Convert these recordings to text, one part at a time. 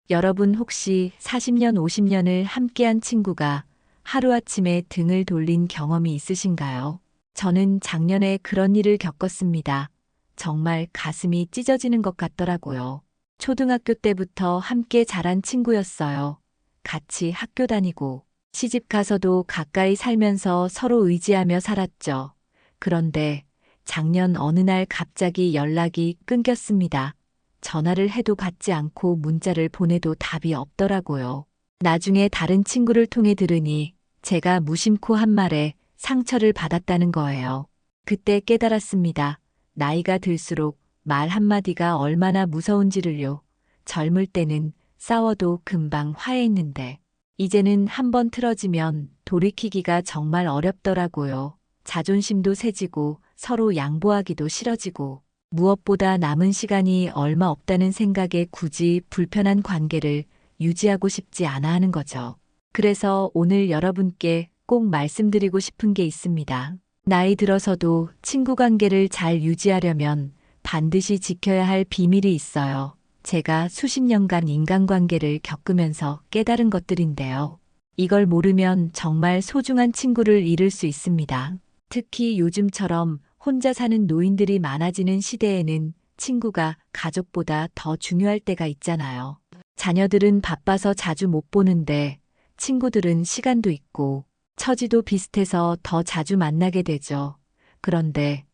여러분 혹시 40년, 50년을 함께한 친구가 하루아침에 등을 돌린 경험이 있으신가요? 저는 작년에 그런 일을 겪었습니다. 정말 가슴이 찢어지는 것 같더라고요. 초등학교 때부터 함께 자란 친구였어요. 같이 학교 다니고 시집 가서도 가까이 살면서 서로 의지하며 살았죠. 그런데 작년 어느 날 갑자기 연락이 끊겼습니다. 전화를 해도 받지 않고 문자를 보내도 답이 없더라고요. 나중에 다른 친구를 통해 들으니 제가 무심코 한 말에 상처를 받았다는 거예요. 그때 깨달았습니다. 나이가 들수록 말 한마디가 얼마나 무서운지를요. 젊을 때는 싸워도 금방 화해했는데 이제는 한번 틀어지면 돌이키기가 정말 어렵더라고요. 자존심도 세지고 서로 양보하기도 싫어지고 무엇보다 남은 시간이 얼마 없다는 생각에 굳이 불편한 관계를 유지하고 싶지 않아 하는 거죠. 그래서 오늘 여러분께 꼭 말씀드리고 싶은 게 있습니다. 나이 들어서도 친구 관계를 잘 유지하려면 반드시 지켜야 할 비밀이 있어요. 제가 수십 년간 인간관계를 겪으면서 깨달은 것들인데요. 이걸 모르면 정말 소중한 친구를 잃을 수 있습니다. 특히 요즘처럼 혼자 사는 노인들이 많아지는 시대에는 친구가 가족보다 더 중요할 때가 있잖아요. 자녀들은 바빠서 자주 못 보는데 친구들은 시간도 있고 처지도 비슷해서 더 자주 만나게 되죠. 그런데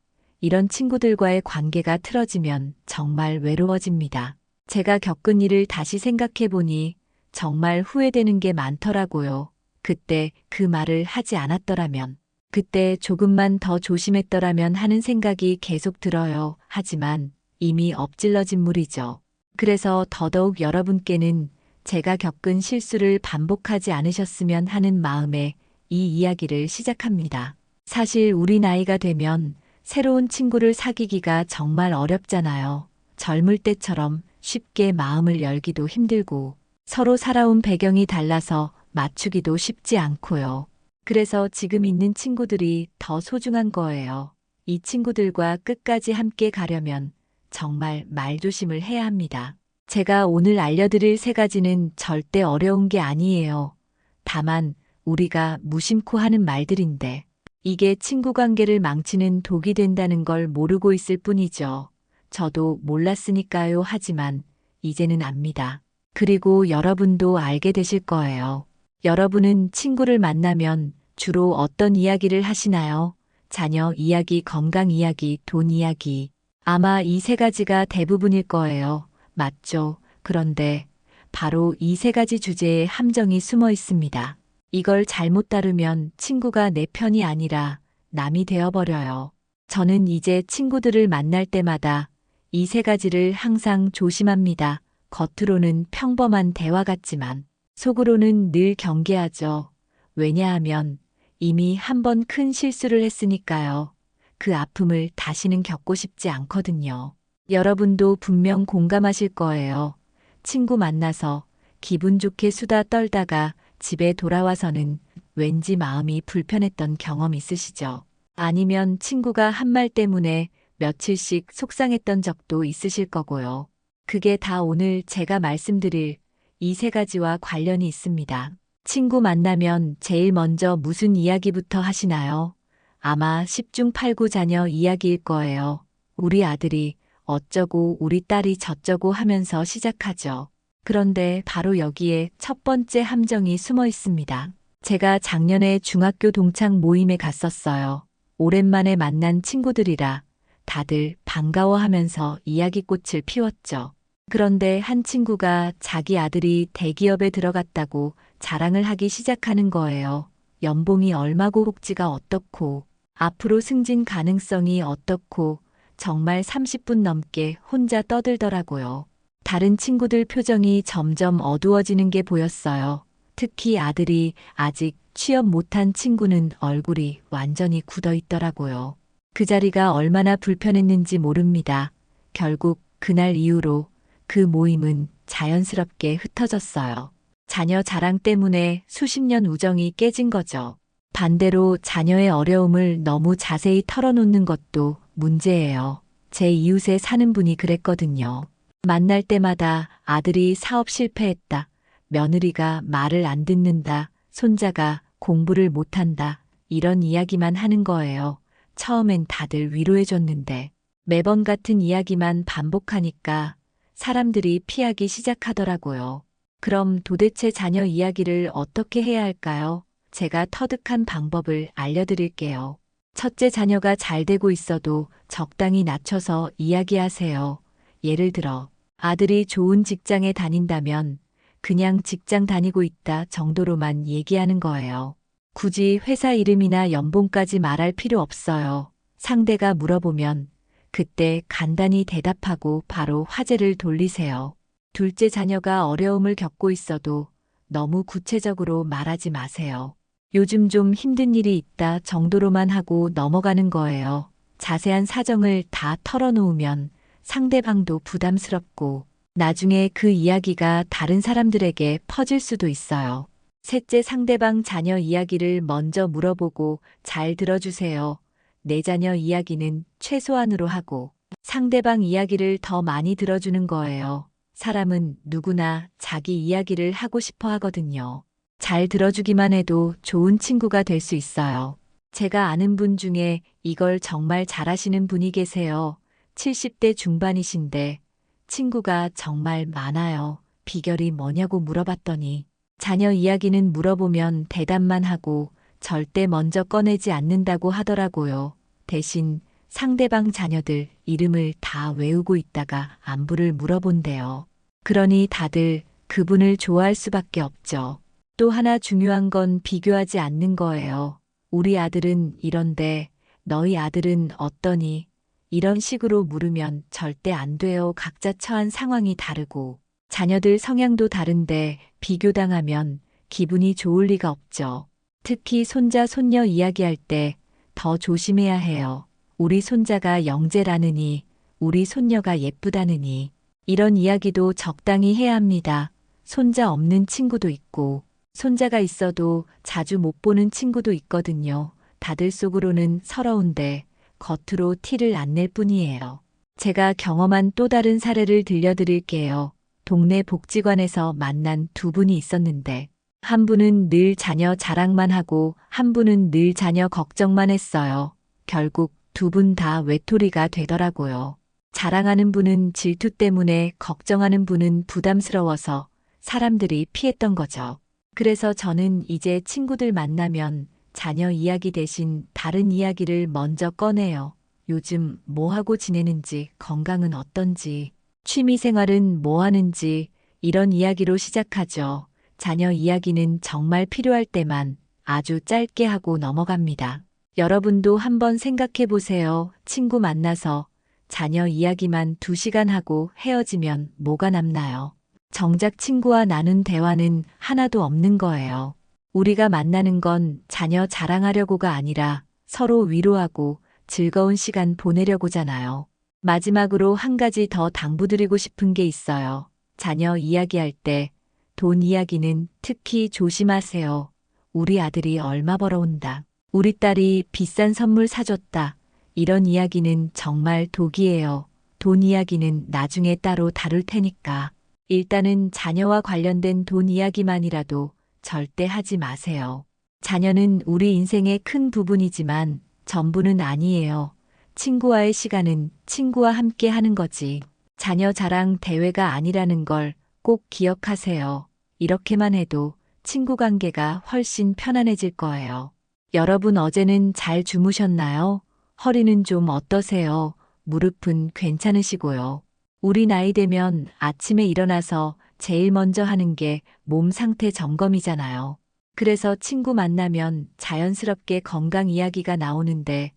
이런 친구들과의 관계가 틀어지면 정말 외로워집니다. 제가 겪은 일을 다시 생각해 보니 정말 후회되는 게 많더라고요. 그때 그 말을 하지 않았더라면, 그때 조금만 더 조심했더라면 하는 생각이 계속 들어요. 하지만 이미 엎질러진 물이죠. 그래서 더더욱 여러분께는 제가 겪은 실수를 반복하지 않으셨으면 하는 마음에 이 이야기를 시작합니다. 사실 우리 나이가 되면 새로운 친구를 사귀기가 정말 어렵잖아요. 젊을 때처럼 쉽게 마음을 열기도 힘들고 서로 살아온 배경이 달라서 맞추기도 쉽지 않고요. 그래서 지금 있는 친구들이 더 소중한 거예요. 이 친구들과 끝까지 함께 가려면 정말 말조심을 해야 합니다. 제가 오늘 알려드릴 세 가지는 절대 어려운 게 아니에요. 다만 우리가 무심코 하는 말들인데 이게 친구 관계를 망치는 독이 된다는 걸 모르고 있을 뿐이죠. 저도 몰랐으니까요. 하지만 이제는 압니다. 그리고 여러분도 알게 되실 거예요. 여러분은 친구를 만나면 주로 어떤 이야기를 하시나요? 자녀 이야기, 건강 이야기, 돈 이야기. 아마 이 세 가지가 대부분일 거예요. 맞죠? 그런데 바로 이 세 가지 주제에 함정이 숨어 있습니다. 이걸 잘못 다루면 친구가 내 편이 아니라 남이 되어버려요. 저는 이제 친구들을 만날 때마다 이 세 가지를 항상 조심합니다. 겉으로는 평범한 대화 같지만 속으로는 늘 경계하죠. 왜냐하면 이미 한 번 큰 실수를 했으니까요. 그 아픔을 다시는 겪고 싶지 않거든요. 여러분도 분명 공감하실 거예요. 친구 만나서 기분 좋게 수다 떨다가 집에 돌아와서는 왠지 마음이 불편했던 경험 있으시죠? 아니면 친구가 한 말 때문에 며칠씩 속상했던 적도 있으실 거고요. 그게 다 오늘 제가 말씀드릴 이 세 가지와 관련이 있습니다. 친구 만나면 제일 먼저 무슨 이야기부터 하시나요? 아마 10중 8구 자녀 이야기일 거예요. 우리 아들이 어쩌고 우리 딸이 저쩌고 하면서 시작하죠. 그런데 바로 여기에 첫 번째 함정이 숨어 있습니다. 제가 작년에 중학교 동창 모임에 갔었어요. 오랜만에 만난 친구들이라 다들 반가워하면서 이야기꽃을 피웠죠. 그런데 한 친구가 자기 아들이 대기업에 들어갔다고 자랑을 하기 시작하는 거예요. 연봉이 얼마고 복지가 어떻고 앞으로 승진 가능성이 어떻고 정말 30분 넘게 혼자 떠들더라고요. 다른 친구들 표정이 점점 어두워지는 게 보였어요. 특히 아들이 아직 취업 못한 친구는 얼굴이 완전히 굳어 있더라고요. 그 자리가 얼마나 불편했는지 모릅니다. 결국 그날 이후로 그 모임은 자연스럽게 흩어졌어요. 자녀 자랑 때문에 수십 년 우정이 깨진 거죠. 반대로 자녀의 어려움을 너무 자세히 털어놓는 것도 문제예요. 제 이웃에 사는 분이 그랬거든요. 만날 때마다 아들이 사업 실패했다. 며느리가 말을 안 듣는다. 손자가 공부를 못한다. 이런 이야기만 하는 거예요. 처음엔 다들 위로해줬는데 매번 같은 이야기만 반복하니까 사람들이 피하기 시작하더라고요. 그럼 도대체 자녀 이야기를 어떻게 해야 할까요? 제가 터득한 방법을 알려드릴게요. 첫째, 자녀가 잘 되고 있어도 적당히 낮춰서 이야기하세요. 예를 들어, 아들이 좋은 직장에 다닌다면 그냥 직장 다니고 있다 정도로만 얘기하는 거예요. 굳이 회사 이름이나 연봉까지 말할 필요 없어요. 상대가 물어보면 그때 간단히 대답하고 바로 화제를 돌리세요. 둘째, 자녀가 어려움을 겪고 있어도 너무 구체적으로 말하지 마세요. 요즘 좀 힘든 일이 있다 정도로만 하고 넘어가는 거예요. 자세한 사정을 다 털어놓으면 상대방도 부담스럽고 나중에 그 이야기가 다른 사람들에게 퍼질 수도 있어요. 셋째, 상대방 자녀 이야기를 먼저 물어보고 잘 들어주세요. 내 자녀 이야기는 최소한으로 하고 상대방 이야기를 더 많이 들어주는 거예요. 사람은 누구나 자기 이야기를 하고 싶어 하거든요. 잘 들어주기만 해도 좋은 친구가 될 수 있어요. 제가 아는 분 중에 이걸 정말 잘하시는 분이 계세요. 70대 중반이신데 친구가 정말 많아요. 비결이 뭐냐고 물어봤더니 자녀 이야기는 물어보면 대답만 하고 절대 먼저 꺼내지 않는다고 하더라고요. 대신 상대방 자녀들 이름을 다 외우고 있다가 안부를 물어본대요. 그러니 다들 그분을 좋아할 수밖에 없죠. 또 하나 중요한 건 비교하지 않는 거예요. 우리 아들은 이런데 너희 아들은 어떠니? 이런 식으로 물으면 절대 안 돼요. 각자 처한 상황이 다르고 자녀들 성향도 다른데 비교당하면 기분이 좋을 리가 없죠. 특히 손자, 손녀 이야기할 때 더 조심해야 해요. 우리 손자가 영재라느니, 우리 손녀가 예쁘다느니, 이런 이야기도 적당히 해야 합니다. 손자 없는 친구도 있고, 손자가 있어도 자주 못 보는 친구도 있거든요. 다들 속으로는 서러운데 겉으로 티를 안 낼 뿐이에요. 제가 경험한 또 다른 사례를 들려드릴게요. 동네 복지관에서 만난 두 분이 있었는데, 한 분은 늘 자녀 자랑만 하고 한 분은 늘 자녀 걱정만 했어요. 결국 두 분 다 외톨이가 되더라고요. 자랑하는 분은 질투 때문에, 걱정하는 분은 부담스러워서 사람들이 피했던 거죠. 그래서 저는 이제 친구들 만나면 자녀 이야기 대신 다른 이야기를 먼저 꺼내요. 요즘 뭐 하고 지내는지, 건강은 어떤지, 취미 생활은 뭐 하는지, 이런 이야기로 시작하죠. 자녀 이야기는 정말 필요할 때만 아주 짧게 하고 넘어갑니다. 여러분도 한번 생각해 보세요. 친구 만나서 자녀 이야기만 2시간 하고 헤어지면 뭐가 남나요? 정작 친구와 나눈 대화는 하나도 없는 거예요. 우리가 만나는 건 자녀 자랑하려고가 아니라 서로 위로하고 즐거운 시간 보내려고잖아요. 마지막으로 한 가지 더 당부드리고 싶은 게 있어요. 자녀 이야기할 때 돈 이야기는 특히 조심하세요. 우리 아들이 얼마 벌어온다. 우리 딸이 비싼 선물 사줬다. 이런 이야기는 정말 독이에요. 돈 이야기는 나중에 따로 다룰 테니까. 일단은 자녀와 관련된 돈 이야기만이라도 절대 하지 마세요. 자녀는 우리 인생의 큰 부분이지만 전부는 아니에요. 친구와의 시간은 친구와 함께 하는 거지. 자녀 자랑 대회가 아니라는 걸 꼭 기억하세요. 이렇게만 해도 친구 관계가 훨씬 편안해질 거예요. 여러분, 어제는 잘 주무셨나요? 허리는 좀 어떠세요? 무릎은 괜찮으시고요. 우리 나이 되면 아침에 일어나서 제일 먼저 하는 게 몸 상태 점검이잖아요. 그래서 친구 만나면 자연스럽게 건강 이야기가 나오는데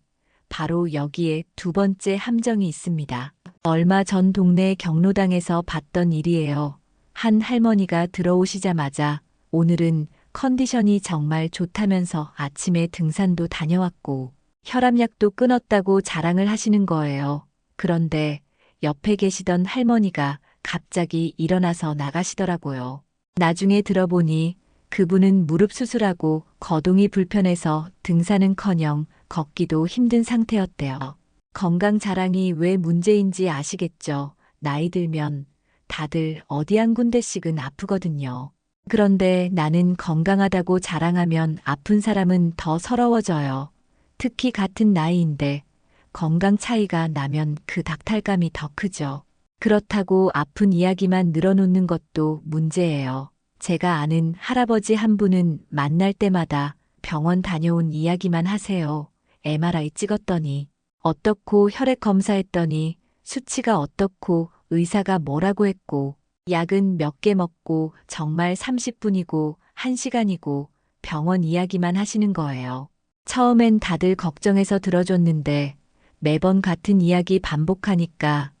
바로 여기에 두 번째 함정이 있습니다. 얼마 전 동네 경로당에서 봤던 일이에요. 한 할머니가 들어오시자마자 오늘은 컨디션이 정말 좋다면서 아침에 등산도 다녀왔고 혈압약도 끊었다고 자랑을 하시는 거예요. 그런데 옆에 계시던 할머니가 갑자기 일어나서 나가시더라고요. 나중에 들어보니 그분은 무릎 수술하고 거동이 불편해서 등산은커녕 걷기도 힘든 상태였대요. 건강 자랑이 왜 문제인지 아시겠죠? 나이 들면 다들 어디 한 군데씩은 아프거든요. 그런데 나는 건강하다고 자랑하면 아픈 사람은 더 서러워져요. 특히 같은 나이인데 건강 차이가 나면 그 닥탈감이 더 크죠. 그렇다고 아픈 이야기만 늘어놓는 것도 문제예요. 제가 아는 할아버지 한 분은 만날 때마다 병원 다녀온 이야기만 하세요. MRI 찍었더니 어떻고 혈액 검사했더니 수치가 어떻고 의사가 뭐라고 했고 약은 몇 개 먹고 정말 30분이고 1시간이고 병원 이야기만 하시는 거예요. 처음엔 다들 걱정해서 들어줬는데 매번 같은 이야기 반복하니까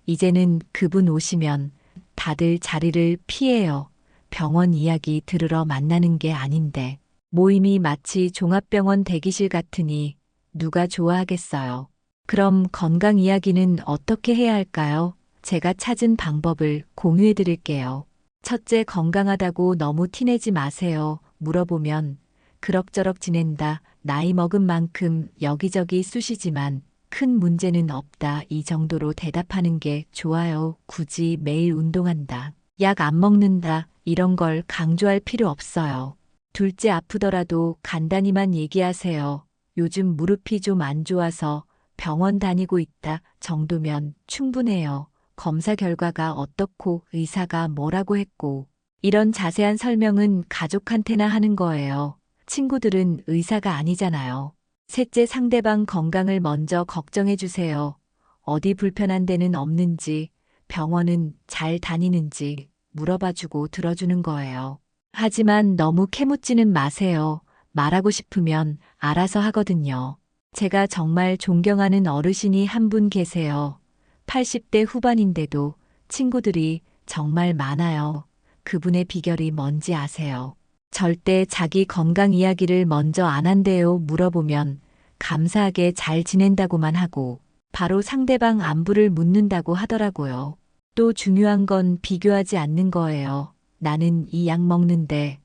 이제는 그분 오시면 다들 자리를 피해요. 병원 이야기 들으러 만나는 게 아닌데 모임이 마치 종합병원 대기실 같으니 누가 좋아하겠어요. 그럼 건강 이야기는 어떻게 해야 할까요? 제가 찾은 방법을 공유해 드릴게요. 첫째, 건강하다고 너무 티내지 마세요. 물어보면 그럭저럭 지낸다. 나이 먹은 만큼 여기저기 쑤시지만 큰 문제는 없다. 이 정도로 대답하는 게 좋아요. 굳이 매일 운동한다. 약 안 먹는다. 이런 걸 강조할 필요 없어요. 둘째, 아프더라도 간단히만 얘기하세요. 요즘 무릎이 좀 안 좋아서 병원 다니고 있다 정도면 충분해요. 검사 결과가 어떻고 의사가 뭐라고 했고 이런 자세한 설명은 가족한테나 하는 거예요. 친구들은 의사가 아니잖아요. 셋째, 상대방 건강을 먼저 걱정해 주세요. 어디 불편한 데는 없는지, 병원은 잘 다니는지 물어봐주고 들어주는 거예요. 하지만 너무 캐묻지는 마세요. 말하고 싶으면 알아서 하거든요. 제가 정말 존경하는 어르신이 한 분 계세요. 80대 후반인데도 친구들이 정말 많아요. 그분의 비결이 뭔지 아세요? 절대 자기 건강 이야기를 먼저 안 한대요. 물어보면 감사하게 잘 지낸다고만 하고 바로 상대방 안부를 묻는다고 하더라고요. 또 중요한 건 비교하지 않는 거예요. 나는 이 약 먹는데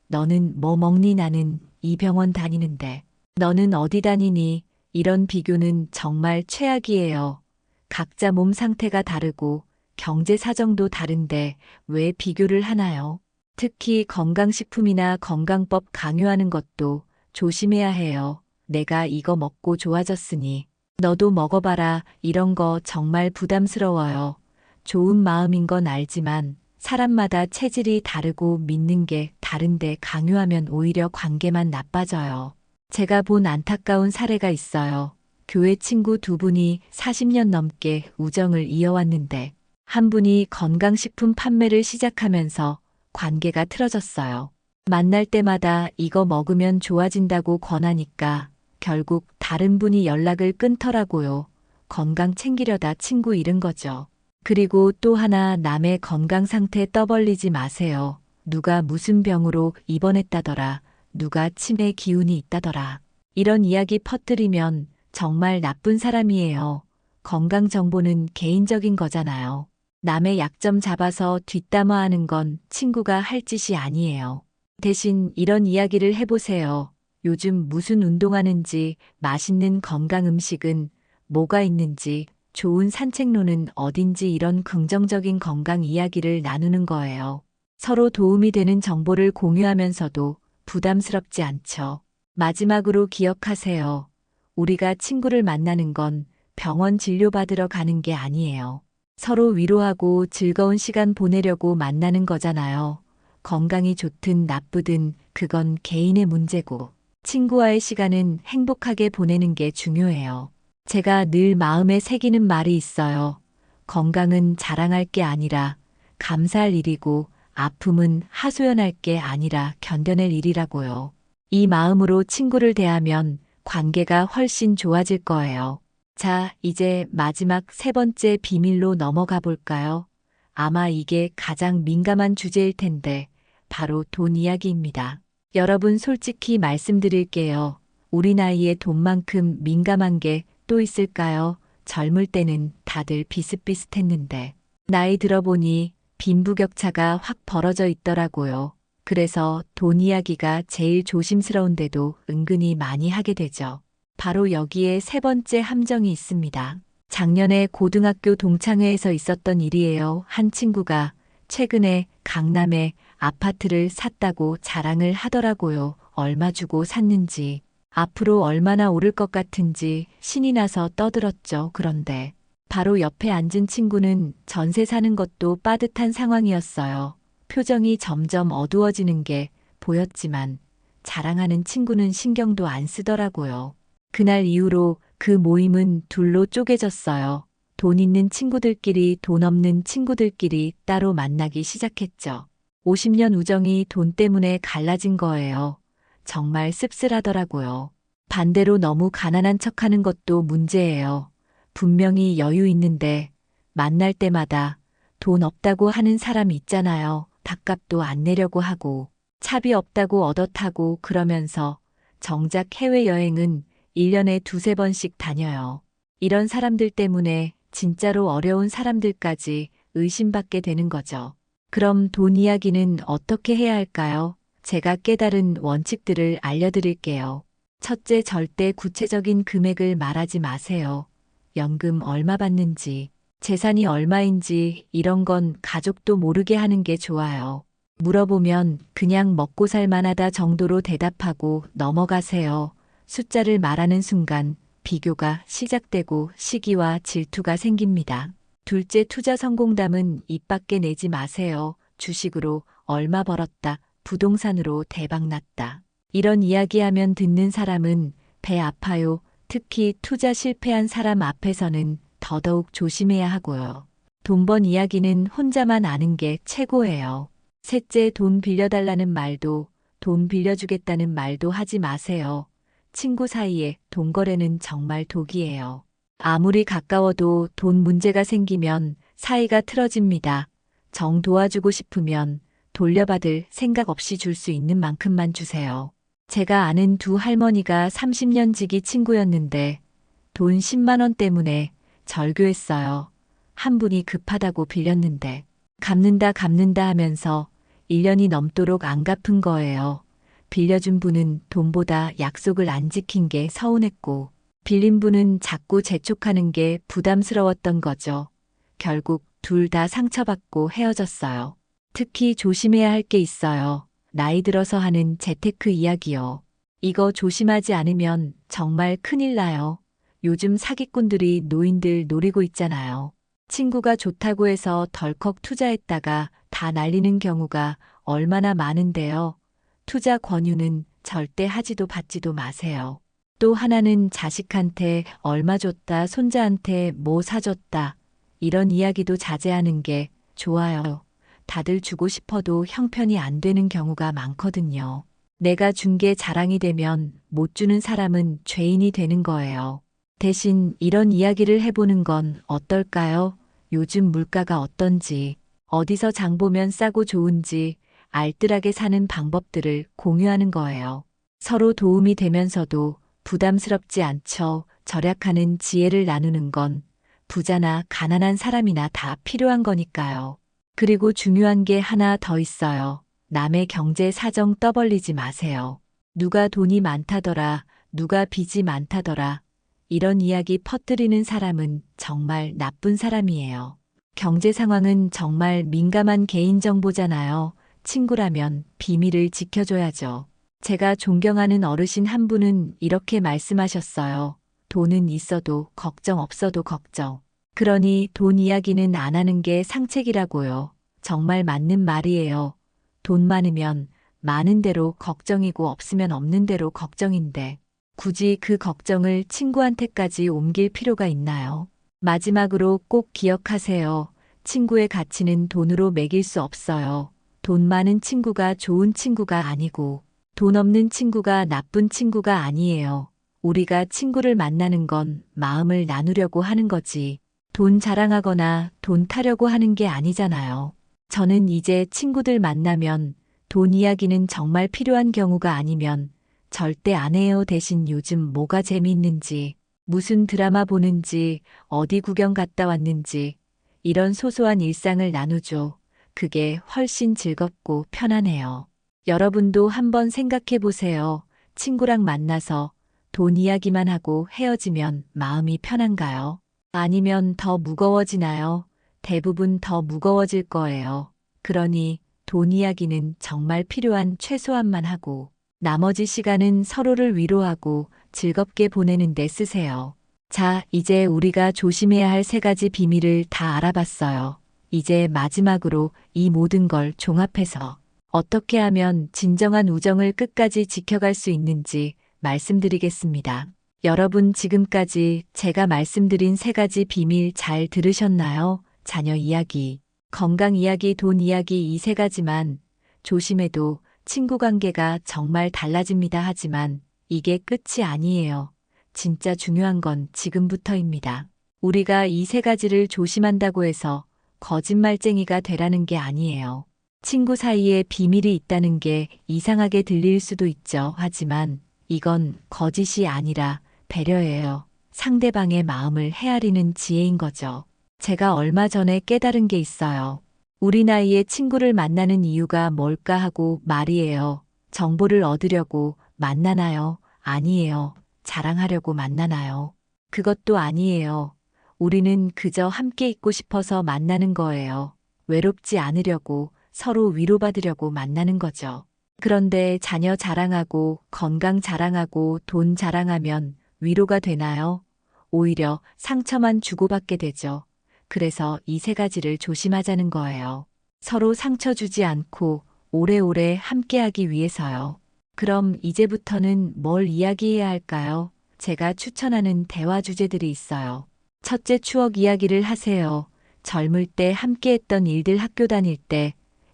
너는 뭐 먹니? 나는 이 병원 다니는데 너는 어디 다니니? 이런 비교는 정말 최악이에요. 각자 몸 상태가 다르고 경제 사정도 다른데 왜 비교를 하나요? 특히 건강식품이나 건강법 강요하는 것도 조심해야 해요. 내가 이거 먹고 좋아졌으니 너도 먹어봐라. 이런 거 정말 부담스러워요. 좋은 마음인 건 알지만 사람마다 체질이 다르고 믿는 게 다른데 강요하면 오히려 관계만 나빠져요. 제가 본 안타까운 사례가 있어요. 교회 친구 두 분이 40년 넘게 우정을 이어왔는데 한 분이 건강식품 판매를 시작하면서 관계가 틀어졌어요. 만날 때마다 이거 먹으면 좋아진다고 권하니까 결국 다른 분이 연락을 끊더라고요. 건강 챙기려다 친구 잃은 거죠. 그리고 또 하나, 남의 건강 상태 떠벌리지 마세요. 누가 무슨 병으로 입원했다더라. 누가 치매 기운이 있다더라. 이런 이야기 퍼뜨리면 정말 나쁜 사람이에요. 건강 정보는 개인적인 거잖아요. 남의 약점 잡아서 뒷담화하는 건 친구가 할 짓이 아니에요. 대신 이런 이야기를 해보세요. 요즘 무슨 운동하는지, 맛있는 건강 음식은 뭐가 있는지, 좋은 산책로는 어딘지, 이런 긍정적인 건강 이야기를 나누는 거예요. 서로 도움이 되는 정보를 공유하면서도 부담스럽지 않죠. 마지막으로 기억하세요. 우리가 친구를 만나는 건 병원 진료받으러 가는 게 아니에요. 서로 위로하고 즐거운 시간 보내려고 만나는 거잖아요. 건강이 좋든 나쁘든 그건 개인의 문제고 친구와의 시간은 행복하게 보내는 게 중요해요. 제가 늘 마음에 새기는 말이 있어요. 건강은 자랑할 게 아니라 감사할 일이고 아픔은 하소연할 게 아니라 견뎌낼 일이라고요. 이 마음으로 친구를 대하면 관계가 훨씬 좋아질 거예요. 자, 이제 마지막 세 번째 비밀로 넘어가 볼까요? 아마 이게 가장 민감한 주제일 텐데 바로 돈 이야기입니다. 여러분, 솔직히 말씀드릴게요. 우리 나이에 돈만큼 민감한 게 또 있을까요? 젊을 때는 다들 비슷비슷했는데 나이 들어보니 빈부격차가 확 벌어져 있더라고요. 그래서 돈 이야기가 제일 조심스러운데도 은근히 많이 하게 되죠. 바로 여기에 세 번째 함정이 있습니다. 작년에 고등학교 동창회에서 있었던 일이에요. 한 친구가 최근에 강남에 아파트를 샀다고 자랑을 하더라고요. 얼마 주고 샀는지, 앞으로 얼마나 오를 것 같은지 신이 나서 떠들었죠. 그런데 바로 옆에 앉은 친구는 전세 사는 것도 빠듯한 상황이었어요. 표정이 점점 어두워지는 게 보였지만 자랑하는 친구는 신경도 안 쓰더라고요. 그날 이후로 그 모임은 둘로 쪼개졌어요. 돈 있는 친구들끼리 돈 없는 친구들끼리 따로 만나기 시작했죠. 50년 우정이 돈 때문에 갈라진 거예요. 정말 씁쓸하더라고요. 반대로 너무 가난한 척하는 것도 문제예요. 분명히 여유 있는데 만날 때마다 돈 없다고 하는 사람 있잖아요. 밥값도 안 내려고 하고 차비 없다고 얻어타고 그러면서 정작 해외여행은 1년에 두세 번씩 다녀요. 이런 사람들 때문에 진짜로 어려운 사람들까지 의심받게 되는 거죠. 그럼 돈 이야기는 어떻게 해야 할까요? 제가 깨달은 원칙들을 알려드릴게요. 첫째, 절대 구체적인 금액을 말하지 마세요. 연금 얼마 받는지, 재산이 얼마인지 이런 건 가족도 모르게 하는 게 좋아요. 물어보면 그냥 먹고 살 만하다 정도로 대답하고 넘어가세요. 숫자를 말하는 순간 비교가 시작되고 시기와 질투가 생깁니다. 둘째, 투자 성공담은 입 밖에 내지 마세요. 주식으로 얼마 벌었다, 부동산으로 대박 났다. 이런 이야기하면 듣는 사람은 배 아파요. 특히 투자 실패한 사람 앞에서는 더더욱 조심해야 하고요. 돈 번 이야기는 혼자만 아는 게 최고예요. 셋째, 돈 빌려달라는 말도 돈 빌려주겠다는 말도 하지 마세요. 친구 사이에 돈 거래는 정말 독이에요. 아무리 가까워도 돈 문제가 생기면 사이가 틀어집니다. 정 도와주고 싶으면 돌려받을 생각 없이 줄 수 있는 만큼만 주세요. 제가 아는 두 할머니가 30년 지기 친구였는데 돈 10만 원 때문에 절교했어요. 한 분이 급하다고 빌렸는데 갚는다 하면서 1년이 넘도록 안 갚은 거예요. 빌려준 분은 돈보다 약속을 안 지킨 게 서운했고 빌린 분은 자꾸 재촉하는 게 부담스러웠던 거죠. 결국 둘 다 상처받고 헤어졌어요. 특히 조심해야 할 게 있어요. 나이 들어서 하는 재테크 이야기요. 이거 조심하지 않으면 정말 큰일 나요. 요즘 사기꾼들이 노인들 노리고 있잖아요. 친구가 좋다고 해서 덜컥 투자했다가 다 날리는 경우가 얼마나 많은데요. 투자 권유는 절대 하지도 받지도 마세요. 또 하나는 자식한테 얼마 줬다, 손자한테 뭐 사줬다. 이런 이야기도 자제하는 게 좋아요. 다들 주고 싶어도 형편이 안 되는 경우가 많거든요. 내가 준 게 자랑이 되면 못 주는 사람은 죄인이 되는 거예요. 대신 이런 이야기를 해보는 건 어떨까요? 요즘 물가가 어떤지, 어디서 장 보면 싸고 좋은지 알뜰하게 사는 방법들을 공유하는 거예요. 서로 도움이 되면서도 부담스럽지 않죠. 절약하는 지혜를 나누는 건 부자나 가난한 사람이나 다 필요한 거니까요. 그리고 중요한 게 하나 더 있어요. 남의 경제 사정 떠벌리지 마세요. 누가 돈이 많다더라, 누가 빚이 많다더라. 이런 이야기 퍼뜨리는 사람은 정말 나쁜 사람이에요. 경제 상황은 정말 민감한 개인정보잖아요. 친구라면 비밀을 지켜줘야죠. 제가 존경하는 어르신 한 분은 이렇게 말씀하셨어요. 돈은 있어도 걱정 없어도 걱정. 그러니 돈 이야기는 안 하는 게 상책이라고요. 정말 맞는 말이에요. 돈 많으면 많은 대로 걱정이고 없으면 없는 대로 걱정인데 굳이 그 걱정을 친구한테까지 옮길 필요가 있나요? 마지막으로 꼭 기억하세요. 친구의 가치는 돈으로 매길 수 없어요. 돈 많은 친구가 좋은 친구가 아니고 돈 없는 친구가 나쁜 친구가 아니에요. 우리가 친구를 만나는 건 마음을 나누려고 하는 거지. 돈 자랑하거나 돈 타려고 하는 게 아니잖아요. 저는 이제 친구들 만나면 돈 이야기는 정말 필요한 경우가 아니면 절대 안 해요. 대신 요즘 뭐가 재미있는지, 무슨 드라마 보는지, 어디 구경 갔다 왔는지, 이런 소소한 일상을 나누죠. 그게 훨씬 즐겁고 편하네요. 여러분도 한번 생각해 보세요. 친구랑 만나서 돈 이야기만 하고 헤어지면 마음이 편한가요? 아니면 더 무거워지나요? 대부분 더 무거워질 거예요. 그러니 돈 이야기는 정말 필요한 최소한만 하고 나머지 시간은 서로를 위로하고 즐겁게 보내는 데 쓰세요. 자, 이제 우리가 조심해야 할 세 가지 비밀을 다 알아봤어요. 이제 마지막으로 이 모든 걸 종합해서 어떻게 하면 진정한 우정을 끝까지 지켜갈 수 있는지 말씀드리겠습니다. 여러분 지금까지 제가 말씀드린 세 가지 비밀 잘 들으셨나요? 자녀 이야기, 건강 이야기, 돈 이야기 이 세 가지만 조심해도 친구 관계가 정말 달라집니다. 하지만 이게 끝이 아니에요. 진짜 중요한 건 지금부터입니다. 우리가 이 세 가지를 조심한다고 해서 거짓말쟁이가 되라는 게 아니에요. 친구 사이에 비밀이 있다는 게 이상하게 들릴 수도 있죠. 하지만 이건 거짓이 아니라 배려예요. 상대방의 마음을 헤아리는 지혜인 거죠. 제가 얼마 전에 깨달은 게 있어요. 우리 나이에 친구를 만나는 이유가 뭘까 하고 말이에요. 정보를 얻으려고 만나나요? 아니에요. 자랑하려고 만나나요? 그것도 아니에요. 우리는 그저 함께 있고 싶어서 만나는 거예요. 외롭지 않으려고 서로 위로받으려고 만나는 거죠. 그런데 자녀 자랑하고 건강 자랑하고 돈 자랑하면 위로가 되나요? 오히려 상처만 주고받게 되죠. 그래서 이 세 가지를 조심하자는 거예요. 서로 상처 주지 않고 오래오래 함께하기 위해서요. 그럼 이제부터는 뭘 이야기해야 할까요? 제가 추천하는 대화 주제들이 있어요. 첫째, 추억 이야기를 하세요. 젊을 때 함께했던 일들, 학교 다닐 때,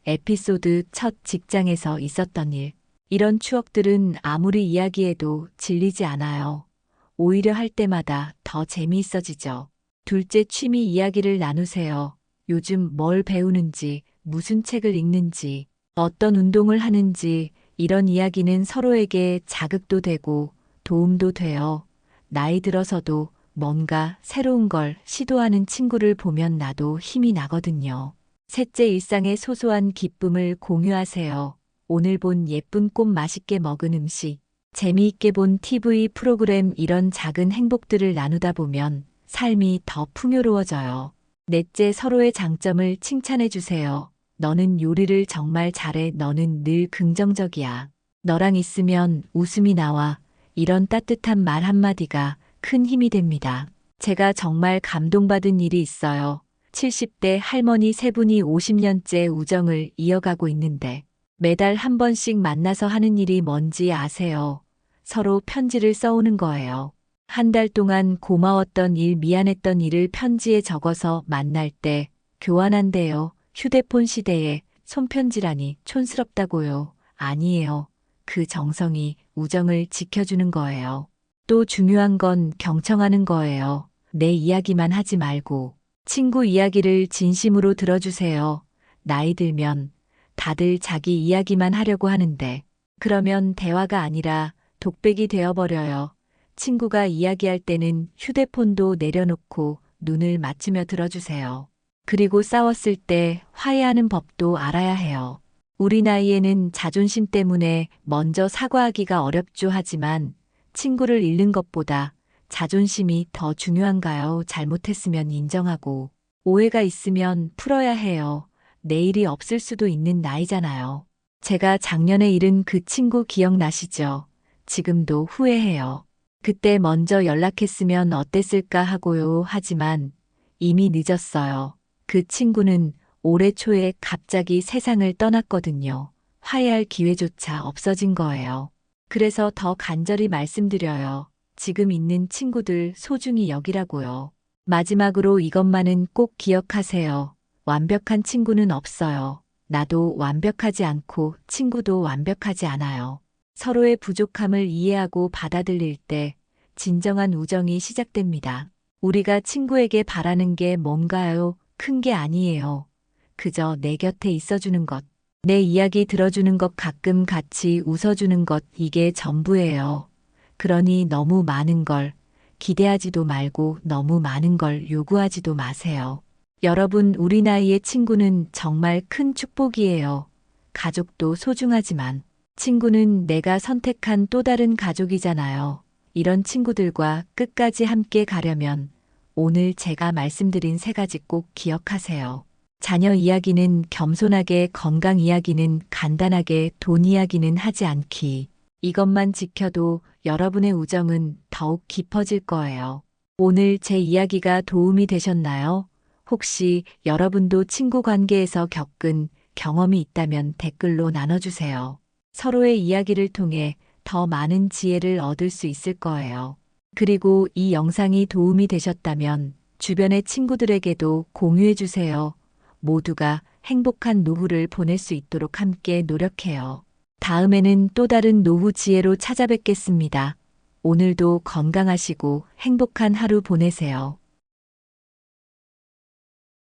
에피소드, 첫 직장에서 있었던 일. 이런 추억들은 아무리 이야기해도 질리지 않아요. 오히려 할 때마다 더 재미있어지죠. 둘째, 취미 이야기를 나누세요. 요즘 뭘 배우는지, 무슨 책을 읽는지, 어떤 운동을 하는지, 이런 이야기는 서로에게 자극도 되고 도움도 돼요. 나이 들어서도 뭔가 새로운 걸 시도하는 친구를 보면 나도 힘이 나거든요. 셋째, 일상의 소소한 기쁨을 공유하세요. 오늘 본 예쁜 꽃, 맛있게 먹은 음식, 재미있게 본 TV 프로그램, 이런 작은 행복들을 나누다 보면 삶이 더 풍요로워져요. 넷째, 서로의 장점을 칭찬해 주세요. 너는 요리를 정말 잘해. 너는 늘 긍정적이야. 너랑 있으면 웃음이 나와. 이런 따뜻한 말 한마디가 큰 힘이 됩니다. 제가 정말 감동받은 일이 있어요. 70대 할머니 세 분이 50년째 우정을 이어가고 있는데 매달 한 번씩 만나서 하는 일이 뭔지 아세요? 서로 편지를 써오는 거예요. 한 달 동안 고마웠던 일, 미안했던 일을 편지에 적어서 만날 때 교환한대요. 휴대폰 시대에 손편지라니 촌스럽다고요. 아니에요. 그 정성이 우정을 지켜주는 거예요. 또 중요한 건 경청하는 거예요. 내 이야기만 하지 말고 친구 이야기를 진심으로 들어주세요. 나이 들면 다들 자기 이야기만 하려고 하는데 그러면 대화가 아니라 독백이 되어버려요. 친구가 이야기할 때는 휴대폰도 내려놓고 눈을 맞추며 들어주세요. 그리고 싸웠을 때 화해하는 법도 알아야 해요. 우리 나이에는 자존심 때문에 먼저 사과하기가 어렵죠. 하지만 친구를 잃는 것보다 자존심이 더 중요한가요? 잘못했으면 인정하고 오해가 있으면 풀어야 해요. 내일이 없을 수도 있는 나이잖아요. 제가 작년에 잃은 그 친구 기억나시죠? 지금도 후회해요. 그때 먼저 연락했으면 어땠을까 하고요. 하지만 이미 늦었어요. 그 친구는 올해 초에 갑자기 세상을 떠났거든요. 화해할 기회조차 없어진 거예요. 그래서 더 간절히 말씀드려요. 지금 있는 친구들 소중히 여기라고요. 마지막으로 이것만은 꼭 기억하세요. 완벽한 친구는 없어요. 나도 완벽하지 않고 친구도 완벽하지 않아요. 서로의 부족함을 이해하고 받아들일 때 진정한 우정이 시작됩니다. 우리가 친구에게 바라는 게 뭔가요? 큰 게 아니에요. 그저 내 곁에 있어주는 것, 내 이야기 들어주는 것, 가끔 같이 웃어주는 것, 이게 전부예요. 그러니 너무 많은 걸 기대하지도 말고 너무 많은 걸 요구하지도 마세요. 여러분, 우리 나이의 친구는 정말 큰 축복이에요. 가족도 소중하지만 친구는 내가 선택한 또 다른 가족이잖아요. 이런 친구들과 끝까지 함께 가려면 오늘 제가 말씀드린 세 가지 꼭 기억하세요. 자녀 이야기는 겸손하게, 건강 이야기는 간단하게, 돈 이야기는 하지 않기. 이것만 지켜도 여러분의 우정은 더욱 깊어질 거예요. 오늘 제 이야기가 도움이 되셨나요? 혹시 여러분도 친구 관계에서 겪은 경험이 있다면 댓글로 나눠주세요. 서로의 이야기를 통해 더 많은 지혜를 얻을 수 있을 거예요. 그리고 이 영상이 도움이 되셨다면 주변의 친구들에게도 공유해주세요. 모두가 행복한 노후를 보낼 수 있도록 함께 노력해요. 다음에는 또 다른 노후 지혜로 찾아뵙겠습니다. 오늘도 건강하시고 행복한 하루 보내세요.